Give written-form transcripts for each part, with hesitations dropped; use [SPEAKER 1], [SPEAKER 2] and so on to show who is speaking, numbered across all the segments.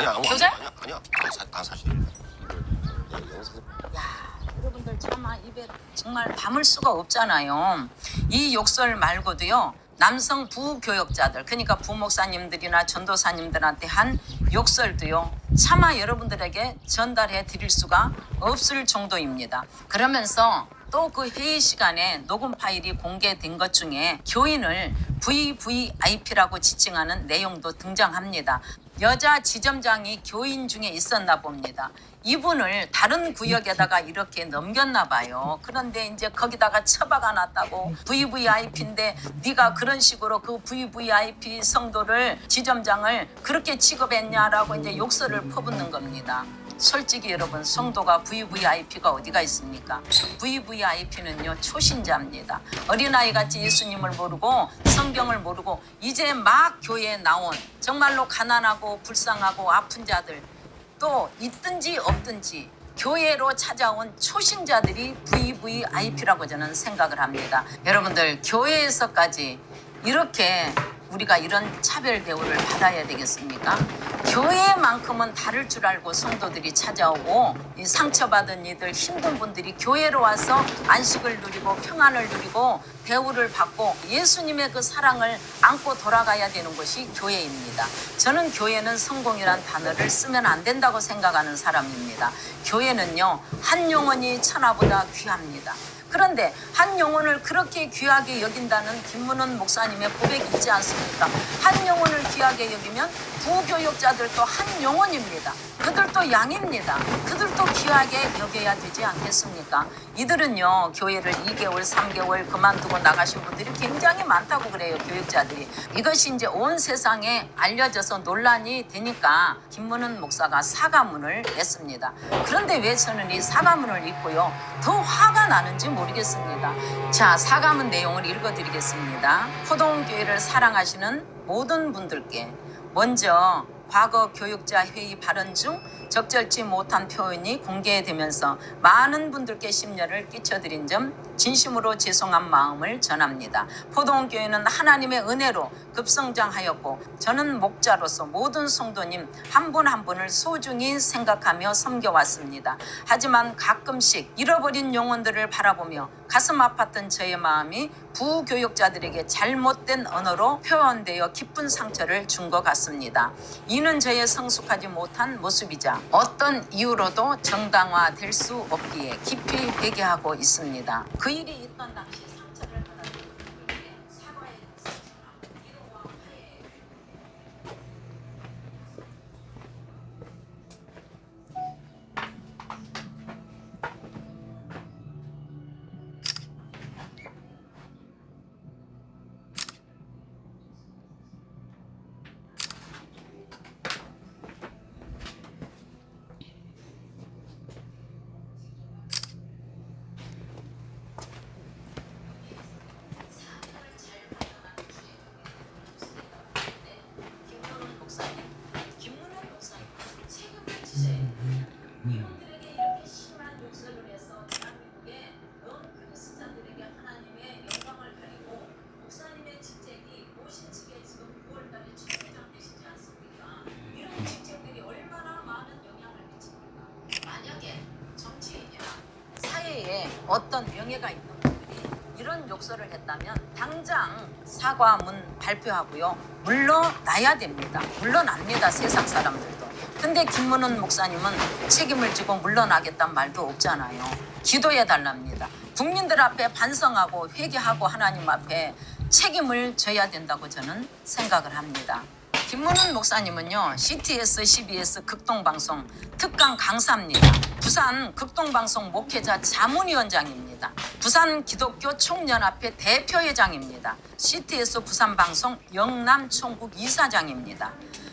[SPEAKER 1] 아니야,
[SPEAKER 2] 교사야?
[SPEAKER 1] 아니야. 사실.
[SPEAKER 2] 야, 여러분들 차마 입에 정말 담을 수가 없잖아요. 이 욕설 말고도요. 남성 부교역자들, 그러니까 부목사님들이나 전도사님들한테 한 욕설도요. 차마 여러분들에게 전달해 드릴 수가 없을 정도입니다. 그러면서 또 그 회의 시간에 녹음 파일이 공개된 것 중에 교인을 VVIP라고 지칭하는 내용도 등장합니다. 여자 지점장이 교인 중에 있었나 봅니다. 이분을 다른 구역에다가 이렇게 넘겼나 봐요. 그런데 이제 거기다가 처박아 놨다고 VVIP인데 네가 그런 식으로 그 VVIP 성도를 지점장을 그렇게 취급했냐라고 이제 욕설을 퍼붓는 겁니다. 솔직히 여러분, 성도가 VVIP가 어디가 있습니까? VVIP는요 초신자입니다. 어린아이같이 예수님을 모르고 성경을 모르고 이제 막 교회에 나온 정말로 가난하고 불쌍하고 아픈 자들, 또 있든지 없든지 교회로 찾아온 초신자들이 VVIP라고 저는 생각을 합니다. 여러분들, 교회에서까지 이렇게 우리가 이런 차별 대우를 받아야 되겠습니까? 교회만큼은 다를 줄 알고 성도들이 찾아오고, 이 상처받은 이들, 힘든 분들이 교회로 와서 안식을 누리고 평안을 누리고 대우를 받고 예수님의 그 사랑을 안고 돌아가야 되는 것이 교회입니다. 저는 교회는 성공이란 단어를 쓰면 안 된다고 생각하는 사람입니다. 교회는요, 한 영혼이 천하보다 귀합니다. 그런데 한 영혼을 그렇게 귀하게 여긴다는 김문원 목사님의 고백이 있지 않습니까? 한 영혼을 귀하게 여기면 부교역자들도 한 영혼입니다. 그들도 양입니다. 그들도 귀하게 여겨야 되지 않겠습니까? 이들은요, 교회를 2개월, 3개월 그만두고 나가신 분들이 굉장히 많다고 그래요, 교역자들이. 이것이 이제 온 세상에 알려져서 논란이 되니까 김문은 목사가 사과문을 냈습니다. 그런데 왜 저는 이 사과문을 읽고요, 더 화가 나는지 모르겠습니다. 자, 사과문 내용을 읽어드리겠습니다. 포동교회를 사랑하시는 모든 분들께 먼저 과거 교육자 회의 발언 중 적절치 못한 표현이 공개되면서 많은 분들께 심려를 끼쳐드린 점 진심으로 죄송한 마음을 전합니다. 포동교회는 하나님의 은혜로 급성장하였고 저는 목자로서 모든 성도님 한 분 한 분을 소중히 생각하며 섬겨왔습니다. 하지만 가끔씩 잃어버린 영혼들을 바라보며 가슴 아팠던 저의 마음이 부교육자들에게 잘못된 언어로 표현되어 깊은 상처를 준 것 같습니다. 이는 저의 성숙하지 못한 모습이자 어떤 이유로도 정당화될 수 없기에 깊이 회개하고 있습니다. 그 일이 있던 당시 상처를 받았던 분들에게 사과의 말씀을 위로와 화해. 김문원 목사님 책임을 지셔야 됩니다. 이분들에게 이렇게 심한 욕설을 해서 대한민국의 그리스도인들에게 하나님의 영광을 가리고 목사님의 직책이 모신 측에 지금 9월달에 최회장 되시지 않습니까? 이런 직책들이 얼마나 많은 영향을 미칩니까? 만약에 정치인이나 사회에 어떤 명예가 있는 분들이 이런 욕설을 했다면 당장 사과문 발표하고요, 물러나야 됩니다. 물러납니다, 세상 사람들도. 근데 김문은 목사님은 책임을 지고 물러나겠다는 말도 없잖아요. 기도해 달랍니다. 국민들 앞에 반성하고 회개하고 하나님 앞에 책임을 져야 된다고 저는 생각을 합니다. 김문은 목사님은요, CTS, CBS 극동방송 특강 강사입니다. 부산 극동방송 목회자 자문위원장입니다. 부산 기독교 총연합회 대표회장입니다. CTS 부산방송 영남총국 이사장입니다.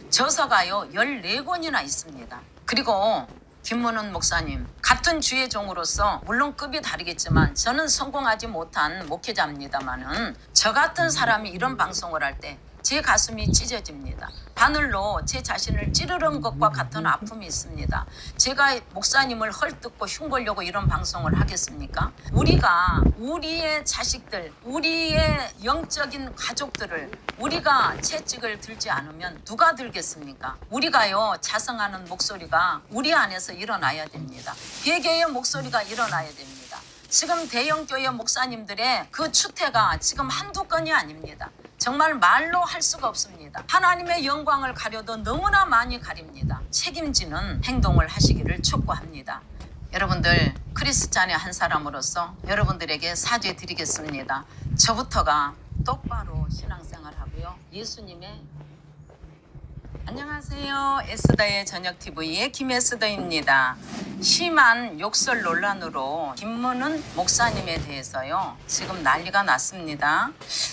[SPEAKER 2] 저서가요 14권이나 있습니다. 그리고 김문은 목사님, 같은 주의 종으로서 물론 급이 다르겠지만 저는 성공하지 못한 목회자입니다만은 저 같은 사람이 이런 방송을 할 때 제 가슴이 찢어집니다. 바늘로 제 자신을 찌르는 것과 같은 아픔이 있습니다. 제가 목사님을 헐뜯고 흉보려고 이런 방송을 하겠습니까? 우리가 우리의 자식들, 우리의 영적인 가족들을 우리가 채찍을 들지 않으면 누가 들겠습니까? 우리가요, 자성하는 목소리가 우리 안에서 일어나야 됩니다. 개개의 목소리가 일어나야 됩니다. 지금 대형교회 목사님들의 그 추태가 지금 한두 건이 아닙니다. 정말 말로 할 수가 없습니다. 하나님의 영광을 가려도 너무나 많이 가립니다. 책임지는 행동을 하시기를 촉구합니다. 여러분들, 크리스찬의 한 사람으로서 여러분들에게 사죄드리겠습니다. 저부터가 똑바로 신앙생활하고요. 예수님의 안녕하세요. 에스더의 저녁TV의 김에스더입니다. 심한 욕설 논란으로 김문은 목사님에 대해서요, 지금 난리가 났습니다.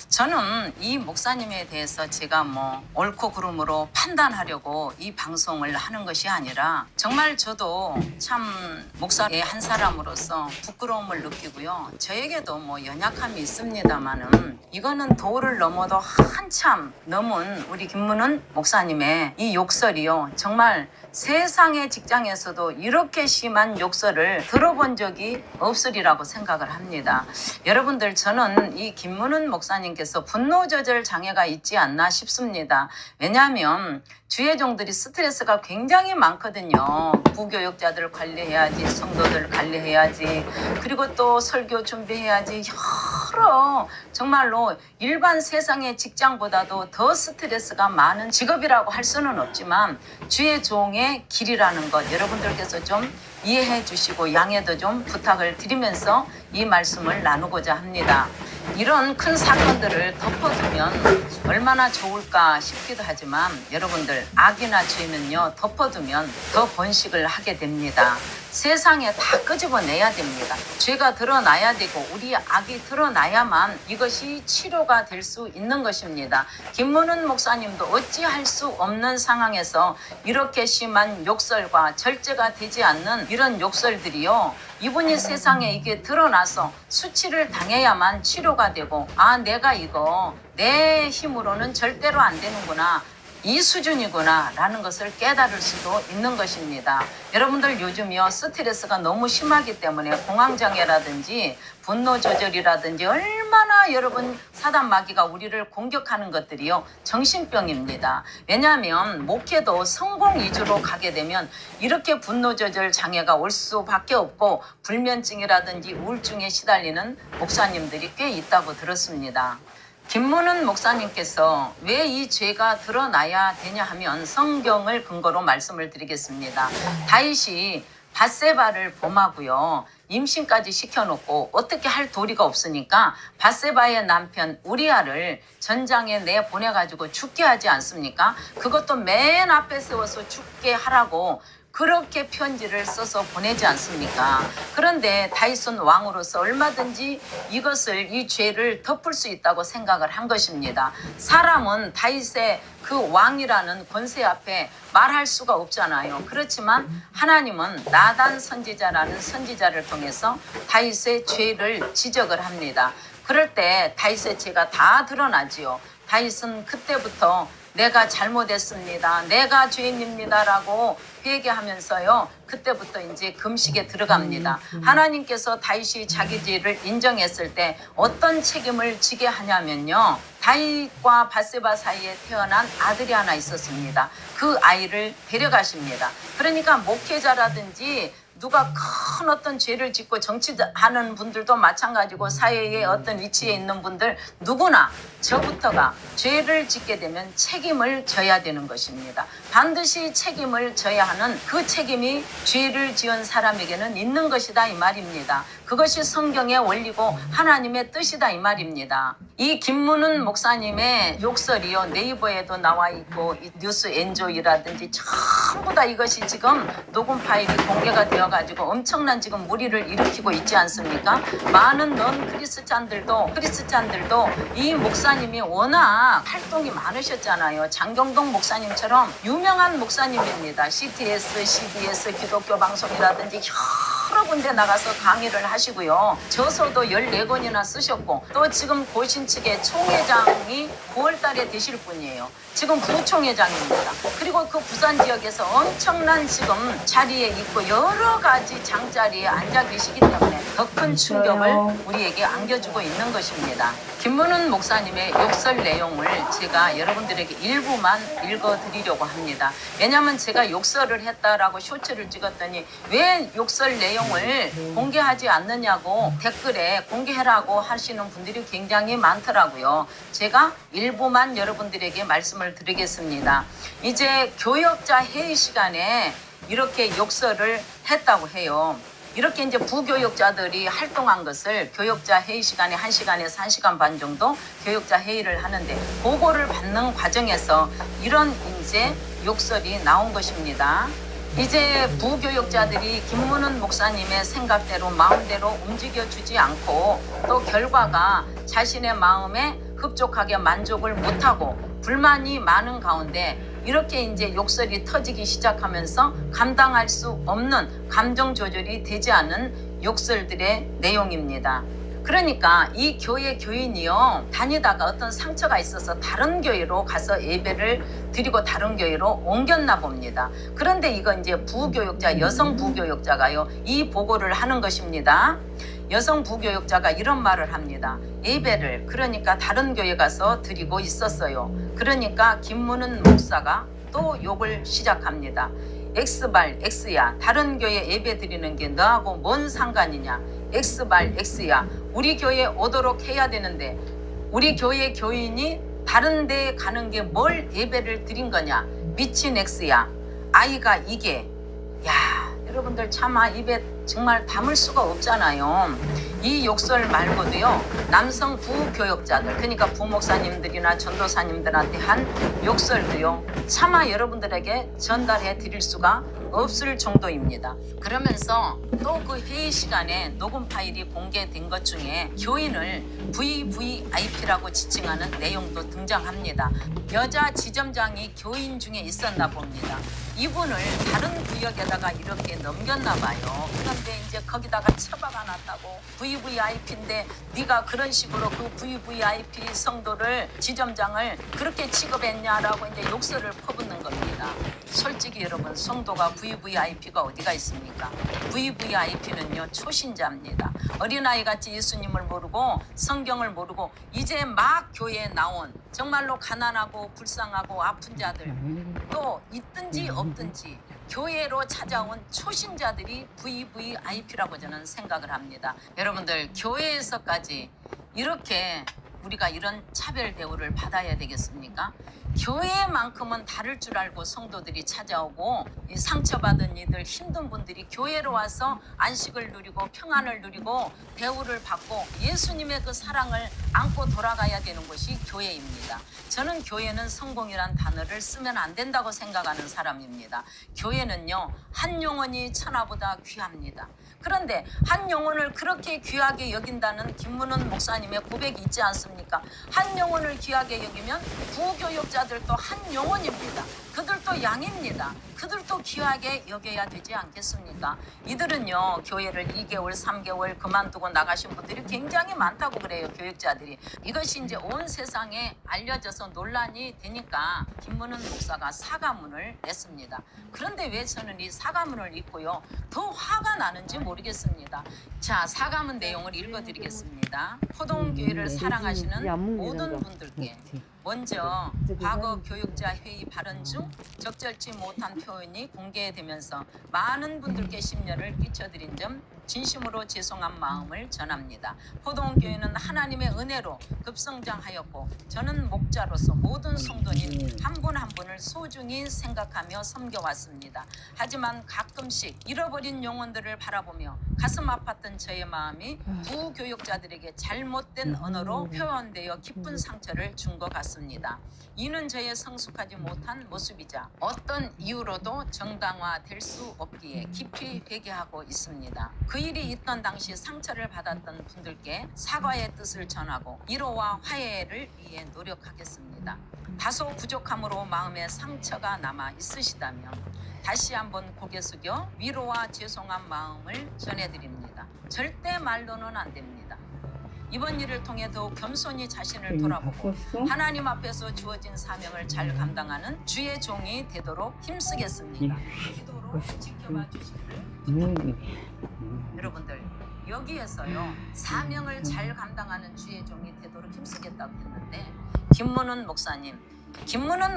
[SPEAKER 2] 저는 이 목사님에 대해서 제가 옳고 그름으로 판단하려고 이 방송을 하는 것이 아니라 정말 저도 참 목사의 한 사람으로서 부끄러움을 느끼고요. 저에게도 연약함이 있습니다만은 이거는 도를 넘어도 한참 넘은 우리 김문은 목사님의 이 욕설이요, 정말 세상의 직장에서도 이렇게 심한 욕설을 들어본 적이 없으리라고 생각을 합니다. 여러분들, 저는 이 김문은 목사님께서 분노 조절 장애가 있지 않나 싶습니다. 왜냐하면 주의 종들이 스트레스가 굉장히 많거든요. 부교역자들 관리해야지, 성도들 관리해야지, 그리고 또 설교 준비해야지, 여러 정말로 일반 세상의 직장보다도 더 스트레스가 많은 직업이라고 할 수는 없지만 주의 종의 길이라는 것 여러분들께서 좀 이해해 주시고 양해도 좀 부탁을 드리면서 이 말씀을 나누고자 합니다. 이런 큰 사건들을 덮어두면 얼마나 좋을까 싶기도 하지만 여러분들, 악이나 죄는요, 덮어두면 더 번식을 하게 됩니다. 세상에 다 끄집어내야 됩니다. 죄가 드러나야 되고 우리 악이 드러나야만 이것이 치료가 될 수 있는 것입니다. 김문은 목사님도 어찌할 수 없는 상황에서 이렇게 심한 욕설과 절제가 되지 않는 이런 욕설들이요, 이분이 세상에 이게 드러나서 수치를 당해야만 치료가 되고, 아, 내가 이거 내 힘으로는 절대로 안 되는구나, 이 수준이구나 라는 것을 깨달을 수도 있는 것입니다. 여러분들, 요즘이요, 스트레스가 너무 심하기 때문에 공황장애라든지 분노 조절이라든지 얼마나 여러분 사단 마귀가 우리를 공격하는 것들이요, 정신병입니다. 왜냐하면 목회도 성공 위주로 가게 되면 이렇게 분노 조절 장애가 올 수밖에 없고 불면증이라든지 우울증에 시달리는 목사님들이 꽤 있다고 들었습니다. 김문은 목사님께서 왜 이 죄가 드러나야 되냐 하면 성경을 근거로 말씀을 드리겠습니다. 다윗이 밧세바를 범하고요, 임신까지 시켜놓고 어떻게 할 도리가 없으니까 밧세바의 남편 우리아를 전장에 내보내가지고 죽게 하지 않습니까? 그것도 맨 앞에 세워서 죽게 하라고 그렇게 편지를 써서 보내지 않습니까? 그런데 다윗은 왕으로서 얼마든지 이 죄를 덮을 수 있다고 생각을 한 것입니다. 사람은 다윗의 그 왕이라는 권세 앞에 말할 수가 없잖아요. 그렇지만 하나님은 나단 선지자라는 선지자를 통해서 다윗의 죄를 지적을 합니다. 그럴 때 다윗의 죄가 다 드러나지요. 다윗은 그때부터 내가 잘못했습니다, 내가 죄인입니다 라고 회개하면서요, 그때부터 이제 금식에 들어갑니다. 하나님께서 다윗이 자기 죄를 인정했을 때 어떤 책임을 지게 하냐면요, 다윗과 밧세바 사이에 태어난 아들이 하나 있었습니다. 그 아이를 데려가십니다. 그러니까 목회자라든지 누가 큰 어떤 죄를 짓고 정치하는 분들도 마찬가지고 사회의 어떤 위치에 있는 분들 누구나 저부터가 죄를 짓게 되면 책임을 져야 되는 것입니다. 반드시 책임을 져야 하는 그 책임이 죄를 지은 사람에게는 있는 것이다 이 말입니다. 그것이 성경의 원리고 하나님의 뜻이다 이 말입니다. 이 김문은 목사님의 욕설이요, 네이버에도 나와 있고 뉴스 엔조이라든지 전부 다 이것이 지금 녹음 파일이 공개가 되어가지고 엄청난 지금 무리를 일으키고 있지 않습니까? 많은 넌 크리스찬들도 이 목사님이 워낙 활동이 많으셨잖아요. 장경동 목사님처럼 유명한 목사님입니다. CTS, CBS, 기독교 방송이라든지 여러 군데 나가서 강의를 하시고요. 저서도 14권이나 쓰셨고 또 지금 고신 측의 총회장이 9월 달에 되실 분이에요. 지금 부총회장입니다. 그리고 그 부산 지역에서 엄청난 지금 자리에 있고 여러 가지 장자리에 앉아 계시기 때문에 더 큰 충격을 우리에게 안겨주고 있는 것입니다. 김문훈 목사님의 욕설 내용을 제가 여러분들에게 일부만 읽어드리려고 합니다. 왜냐하면 제가 욕설을 했다라고 쇼츠를 찍었더니 왜 욕설 내용을 공개하지 않느냐고 댓글에 공개해라고 하시는 분들이 굉장히 많더라고요. 제가 일부만 여러분들에게 말씀을 드리겠습니다. 이제 교역자 회의 시간에 이렇게 욕설을 했다고 해요. 이렇게 이제 부교역자들이 활동한 것을 교역자 회의 시간에 1시간에서 1시간 반 정도 교역자 회의를 하는데 보고를 받는 과정에서 이런 이제 욕설이 나온 것입니다. 이제 부교역자들이 김문훈 목사님의 생각대로 마음대로 움직여주지 않고 또 결과가 자신의 마음에 흡족하게 만족을 못하고 불만이 많은 가운데 이렇게 이제 욕설이 터지기 시작하면서 감당할 수 없는 감정 조절이 되지 않은 욕설들의 내용입니다. 그러니까 이 교회 교인이요 다니다가 어떤 상처가 있어서 다른 교회로 가서 예배를 드리고 다른 교회로 옮겼나 봅니다. 그런데 이거 이제 부교역자 여성 부교역자가요 이 보고를 하는 것입니다. 여성 부교역자가 이런 말을 합니다. 예배를 그러니까 다른 교회 가서 드리고 있었어요. 그러니까 김문훈 목사가 또 욕을 시작합니다. X발 X야 다른 교회 예배 드리는 게 너하고 뭔 상관이냐. X발 X야 우리 교회 오도록 해야 되는데 우리 교회 교인이 다른 데 가는 게 뭘 예배를 드린 거냐. 미친 X야 아이가 이게 야 여러분들 차마 입에 정말 담을 수가 없잖아요. 이 욕설 말고도요 남성 부교역자들 그러니까 부목사님들이나 전도사님들한테 한 욕설도요 차마 여러분들에게 전달해 드릴 수가 없을 정도입니다. 그러면서 또 그 회의 시간에 녹음 파일이 공개된 것 중에 교인을 VVIP라고 지칭하는 내용도 등장합니다. 여자 지점장이 교인 중에 있었나 봅니다. 이분을 다른 구역에다가 이렇게 넘겼나 봐요. 그런데 이제 거기다가 처박아 놨다고 VVIP인데 네가 그런 식으로 그 VVIP 성도를 지점장을 그렇게 취급했냐라고 이제 욕설을 퍼붓는 겁니다. 솔직히 여러분 성도가 VVIP가 어디가 있습니까? VVIP는요 초신자입니다. 어린아이같이 예수님을 모르고 성경을 모르고 이제 막 교회에 나온 정말로 가난하고 불쌍하고 아픈 자들 또 있든지 없든지 교회로 찾아온 초신자들이 VVIP라고 저는 생각을 합니다. 여러분들 교회에서까지 이렇게 우리가 이런 차별 대우를 받아야 되겠습니까? 교회만큼은 다를 줄 알고 성도들이 찾아오고 이 상처받은 이들 힘든 분들이 교회로 와서 안식을 누리고 평안을 누리고 대우를 받고 예수님의 그 사랑을 안고 돌아가야 되는 곳이 교회입니다. 저는 교회는 성공이란 단어를 쓰면 안 된다고 생각하는 사람입니다. 교회는요 한 영혼이 천하보다 귀합니다. 그런데 한 영혼을 그렇게 귀하게 여긴다는 김문훈 목사님의 고백이 있지 않습니까? 한 영혼을 귀하게 여기면 부교역자들도 한 영혼입니다. 그들도 양입니다. 그들도 귀하게 여겨야 되지 않겠습니까? 이들은요 교회를 2개월 3개월 그만두고 나가신 분들이 굉장히 많다고 그래요. 교역자들이. 이것이 이제 온 세상에 알려져서 논란이 되니까 김문훈 목사가 사과문을 냈습니다. 그런데 왜 저는 이 사과문을 읽고요 더 화가 나는지 모르겠습니다. 자 사과문 내용을 읽어드리겠습니다. 포동교회를 사랑하시는 모든 분들께 먼저 과거 교육자 회의 발언 중 적절치 못한 표현이 공개되면서 많은 분들께 심려를 끼쳐드린 점 진심으로 죄송한 마음을 전합니다. 포동교회는 하나님의 은혜로 급성장하였고 저는 목자로서 모든 성도님 한 분 한 분을 소중히 생각하며 섬겨왔습니다. 하지만 가끔씩 잃어버린 영혼들을 바라보며 가슴 아팠던 저의 마음이 부교역자들에게 잘못된 언어로 표현되어 깊은 상처를 준 것 같습니다. 이는 저의 성숙하지 못한 모습이자 어떤 이유로도 정당화될 수 없기에 깊이 회개하고 있습니다. 그 일이 있던 당시 상처를 받았던 분들께 사과의 뜻을 전하고 위로와 화해를 위해 노력하겠습니다. 다소 부족함으로 마음에 상처가 남아 있으시다면 다시 한번 고개 숙여 위로와 죄송한 마음을 전해드립니다. 절대 말로는 안 됩니다. 이번 일을 통해 더욱 겸손히 자신을 돌아보고 하나님 앞에서 주어진 사명을 잘 감당하는 주의 종이 되도록 힘쓰겠습니다. 기도로 지켜봐 주시기를 부탁드립니다. 여러분들 여기에서요 사명을 잘 감당하는 주의 종이 되도록 힘쓰겠다고 했는데 김문훈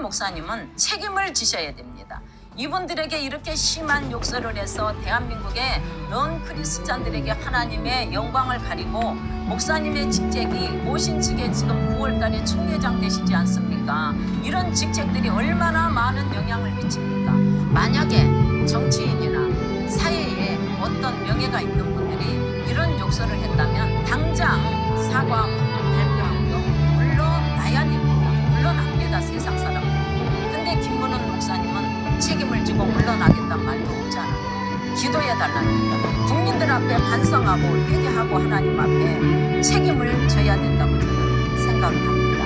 [SPEAKER 2] 목사님은 책임을 지셔야 됩니다. 이분들에게 이렇게 심한 욕설을 해서 대한민국의 넌 크리스찬들에게 하나님의 영광을 가리고 목사님의 직책이 모신 측에 지금 9월달에 총회장 되시지 않습니까? 이런 직책들이 얼마나 많은 영향을 미칩니까? 만약에 정치인이나 사회에 어떤 명예가 있는 분들이 이런 욕설을 했다면 당장 사과 발표하고요 물러나야 됩니다. 물러납니다. 세상 사람들. 근데 김문훈 목사님은 책임을 지고 물러나겠다는 말도 없잖아요. 기도해달라니까. 국민들 앞에 반성하고 회개하고 하나님 앞에 책임을 져야 된다고 저는 생각을 합니다.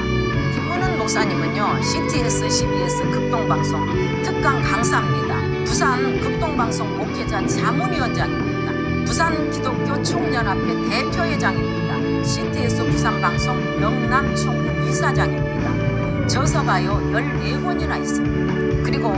[SPEAKER 2] 김문훈 목사님은요 CTS, CBS 극동방송 특강 강사입니다. 부산 극동방송 목회자 자문위원장입니다. 부산 기독교 총연합회 대표회장입니다. CTS 부산방송 영남총무 이사장입니다. 저서가요 14권이나 있습니다. 그리고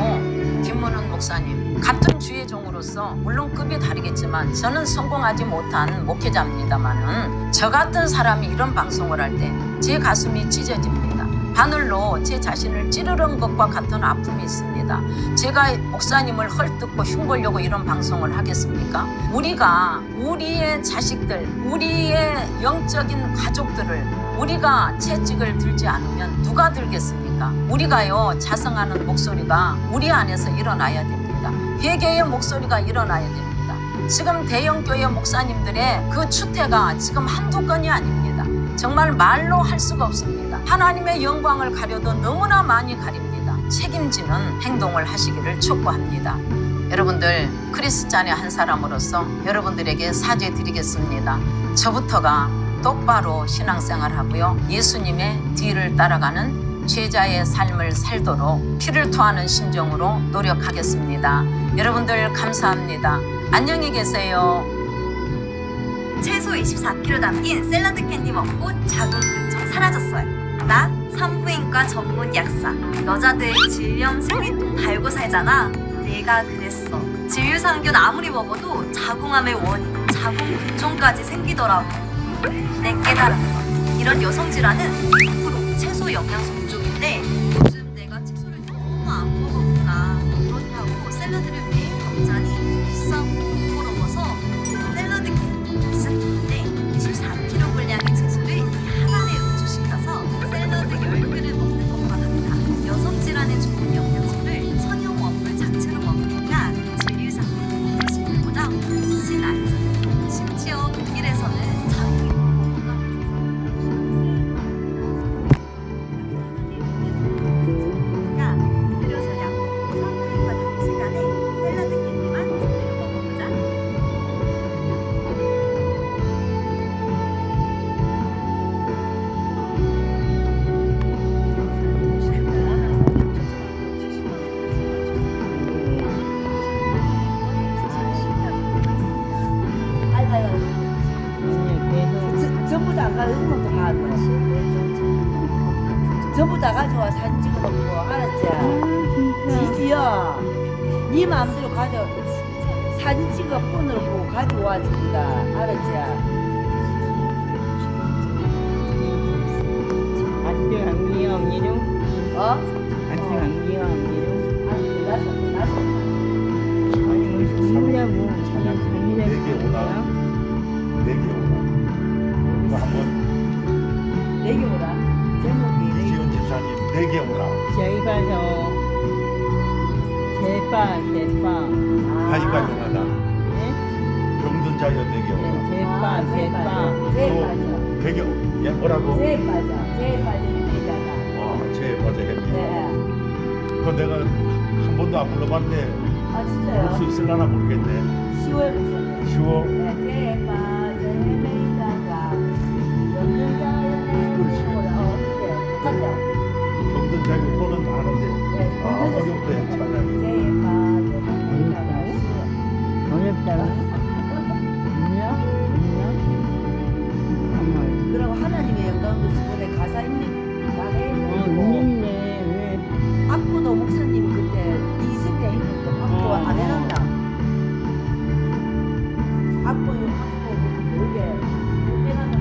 [SPEAKER 2] 김문훈 목사님 같은 주의 종으로서 물론 급이 다르겠지만 저는 성공하지 못한 목회자입니다만은 저 같은 사람이 이런 방송을 할 때 제 가슴이 찢어집니다. 바늘로 제 자신을 찌르는 것과 같은 아픔이 있습니다. 제가 목사님을 헐뜯고 흉보려고 이런 방송을 하겠습니까? 우리가 우리의 자식들, 우리의 영적인 가족들을 우리가 채찍을 들지 않으면 누가 들겠습니까? 우리가요 자성하는 목소리가 우리 안에서 일어나야 됩니다. 회개의 목소리가 일어나야 됩니다. 지금 대형교회 목사님들의 그 추태가 지금 한두 건이 아닙니다. 정말 말로 할 수가 없습니다. 하나님의 영광을 가려도 너무나 많이 가립니다. 책임지는 행동을 하시기를 촉구합니다. 여러분들 크리스찬의 한 사람으로서 여러분들에게 사죄드리겠습니다. 저부터가 똑바로 신앙생활하고요 예수님의 뒤를 따라가는 제자의 삶을 살도록 피를 토하는 심정으로 노력하겠습니다. 여러분들 감사합니다. 안녕히 계세요.
[SPEAKER 1] 채소 24kg 담긴 샐러드 캔디 먹고 자궁근종 사라졌어요. 나 산부인과 전문 약사. 여자들 질염 생리통 달고 살잖아. 내가 그랬어. 진류상균 아무리 먹어도 자궁암의 원인 자궁근종까지 생기더라고. 내 깨달았어. 이런 여성 질환은 100% 채소 영양소 부족인데 요즘 내가 채소를 너무 안 먹었구나. 그렇다고 샐러드를 매일 먹자니 비싸고 번거로워서 샐러드 캔디 쓰는데 24kg 분량의 채소를 이 하나에 응축시켜서 샐러드 10개를 먹는 것과 같아. 여성 질환에 좋은 영양소를 천연 원물 자체로 먹으니까 진류상균 음식물보다 훨씬 안전. 심지어 독일에서는 자궁이
[SPEAKER 3] 전부 다 안 가서 응원도 다 한다. 전부 다 가져와 사진 찍어놓고 알았지? 지지야 네 마음대로 가져 사진 찍어 폰으로 보고 가져와 전부 다 알았지?
[SPEAKER 4] 아직 감기가 없니요?
[SPEAKER 3] 어?
[SPEAKER 4] 아직 감기가 없니요?
[SPEAKER 3] 나서
[SPEAKER 4] 아니 뭐 죽느냐고 그냥 장기자기 거야?
[SPEAKER 3] 내게 오라 제목이
[SPEAKER 5] 이지훈 집사님 내게 오라.
[SPEAKER 4] 저희 가서 제빠
[SPEAKER 5] 가지가 일어나다.
[SPEAKER 4] 네?
[SPEAKER 5] 병든 자여 내게 오라.
[SPEAKER 4] 제빠
[SPEAKER 3] 제일 빠져
[SPEAKER 5] 되게 예 뭐라고?
[SPEAKER 3] 제일 빠져 힘들잖아
[SPEAKER 5] 제일 빠져 했지.
[SPEAKER 3] 네.
[SPEAKER 5] 그거 내가 한 번도 안 불러봤는데
[SPEAKER 3] 아 진짜요?
[SPEAKER 5] 볼 수 있을라나 모르겠네.
[SPEAKER 3] 10월 무슨
[SPEAKER 5] 쉬워.
[SPEAKER 3] 네, 제일 빠져 힘들잖아 병든 자여 내게 오라 그래 가자
[SPEAKER 5] 병든 자기 폰은 아는데 어렵대 찬양이.
[SPEAKER 4] 어렵다고? 뭐야? 정말.
[SPEAKER 3] 그리고 하나님의 영광도 주문에 가사 있는 다 해놓고
[SPEAKER 4] 누님네 왜?
[SPEAKER 3] 악보도 목사님 그때 있을 때 했는데 악보 안 해놨나? 악보 요게 빼놨나?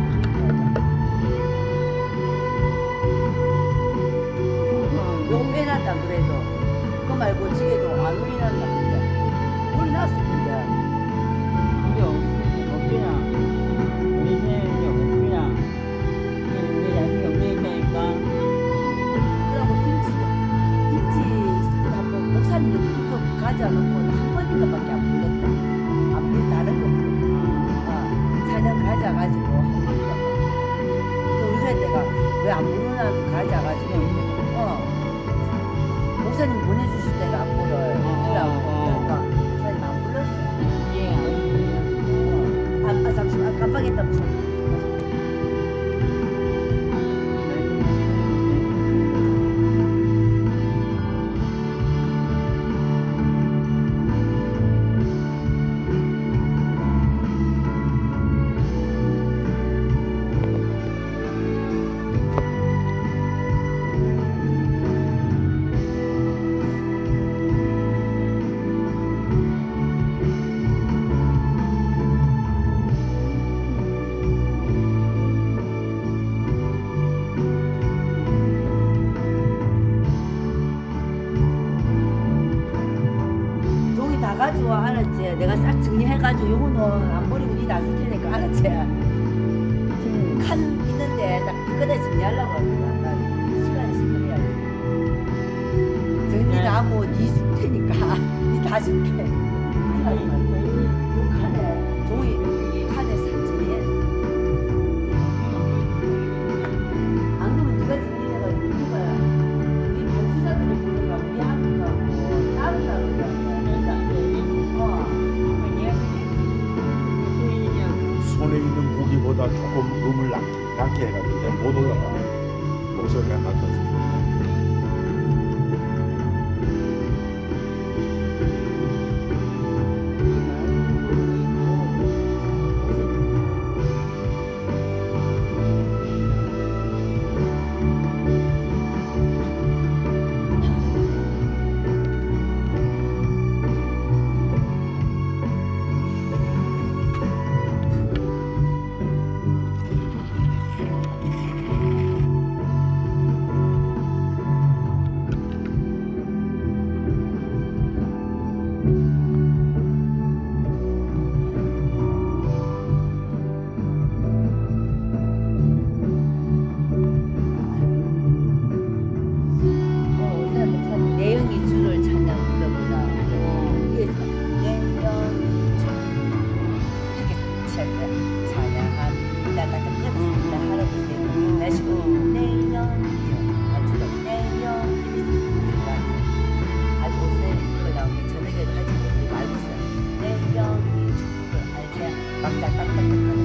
[SPEAKER 3] 요거 빼놨다 그래도 그거 말고 지게도 안 올리놨나 근데 올려놨을 건데
[SPEAKER 4] 이게 없구나. 이제 없구나. 내 자식이 없으니까.
[SPEAKER 3] 그러고 김치 있을 때 한번 목사님이 이거 가지 않고 한 번인가밖에 안 불렀다. 안 불 다른 거 불렀다. 찬양 가져가지고 한 번인가밖에. 또 우리가 내가 왜 안 부르나 가져가지고 목사님 보내주실 때가 악보를 하라고 그러니까 목사님 안 불렀어.
[SPEAKER 4] 이게 안
[SPEAKER 3] 잠시만 깜빡했다 무슨. 종이 다 가져와 알았지? 내가 싹 정리해가지고 요거는 안 버리고 니 놔줄 테니까 알았지? 칸 있는데 딱 끝에 정리하려고 하니까 시간 있을 때 해야지. 정리 다 하고 니 줄 테니까 니 다 줄게. 칸에 종이 칸에 싹 정리해. 안 그러면 네가 정리해가지고 우리가 우리 반주자들을 부르가 우리 한국하고 따로 따로 해야 돼.
[SPEAKER 5] 손에 있는 무기보다 조금 음을 낮게 해가지고 못 올라가. 목소리가 낮아서. 내영이 주를 찬양 불러보다. 위에서 내영이 주 이렇게 찬양합니다. 딱딱 끊었습니다. 할아버지 되는 내시고 내영이요. 아주도 내영이 아주 오늘 이거 나온 게 저녁에도 하지 못하고 알고 있어요. 내영이 주를 알지? 막 딱딱딱딱